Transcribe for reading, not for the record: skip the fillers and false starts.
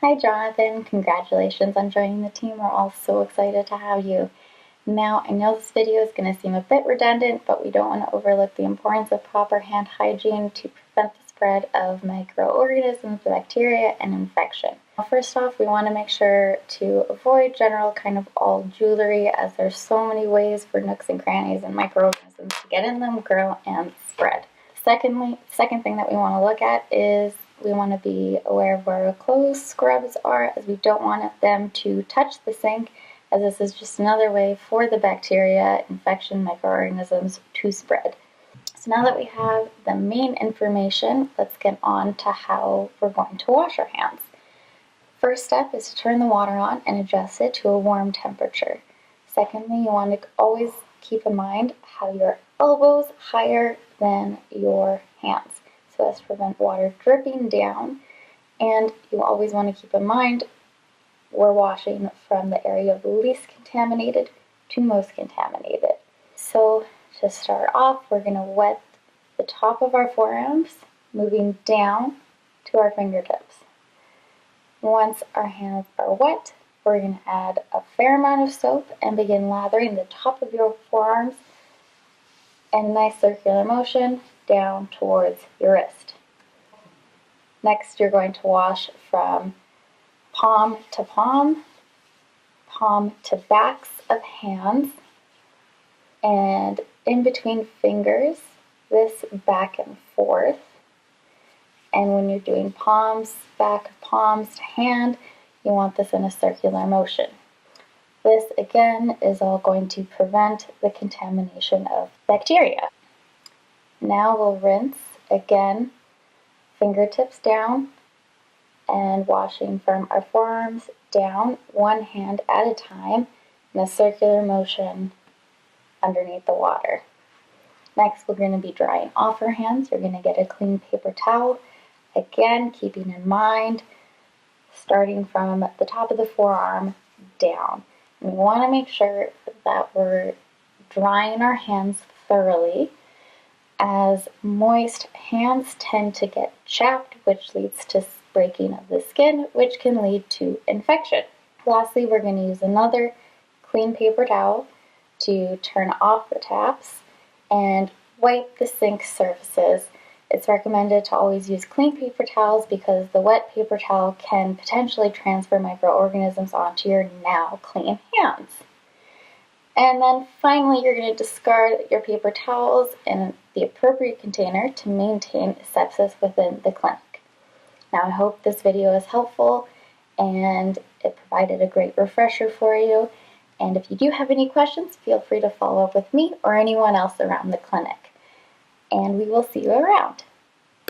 Hi Jonathan, congratulations on joining the team. We're all so excited to have you. Now, I know this video is going to seem a bit redundant, but we don't want to overlook the importance of proper hand hygiene to prevent the spread of microorganisms, bacteria, and infection. First off, we want to make sure to avoid general kind of all jewelry, as there's so many ways for nooks and crannies and microorganisms to get in them, grow, and spread. Second thing that we want to look at is we want to be aware of where our clothes scrubs are, as we don't want them to touch the sink, as this is just another way for the bacteria, infection, microorganisms to spread. So now that we have the main information, let's get on to how we're going to wash our hands. First step is to turn the water on and adjust it to a warm temperature. Secondly, you want to always keep in mind how your elbows higher than your hands, so as to prevent water dripping down. And you always want to keep in mind we're washing from the area of least contaminated to most contaminated. So to start off, we're going to wet the top of our forearms, moving down to our fingertips. Once our hands are wet, we're going to add a fair amount of soap and begin lathering the top of your forearms in a nice circular motion down towards your wrist. Next, you're going to wash from palm to palm, palm to backs of hands, and in between fingers, this back and forth. And when you're doing palms, back of palms to hand, you want this in a circular motion. This, again, is all going to prevent the contamination of bacteria. Now we'll rinse again, fingertips down, and washing from our forearms down, one hand at a time, in a circular motion underneath the water. Next, we're going to be drying off our hands. You're going to get a clean paper towel. Again, keeping in mind, starting from the top of the forearm down. We want to make sure that we're drying our hands thoroughly, as moist hands tend to get chapped, which leads to breaking of the skin, which can lead to infection. Lastly, we're going to use another clean paper towel to turn off the taps and wipe the sink surfaces. It's recommended to always use clean paper towels because the wet paper towel can potentially transfer microorganisms onto your now clean hands. And then finally, you're going to discard your paper towels in the appropriate container to maintain sepsis within the clinic. Now, I hope this video is helpful and it provided a great refresher for you. And if you do have any questions, feel free to follow up with me or anyone else around the clinic. And we will see you around.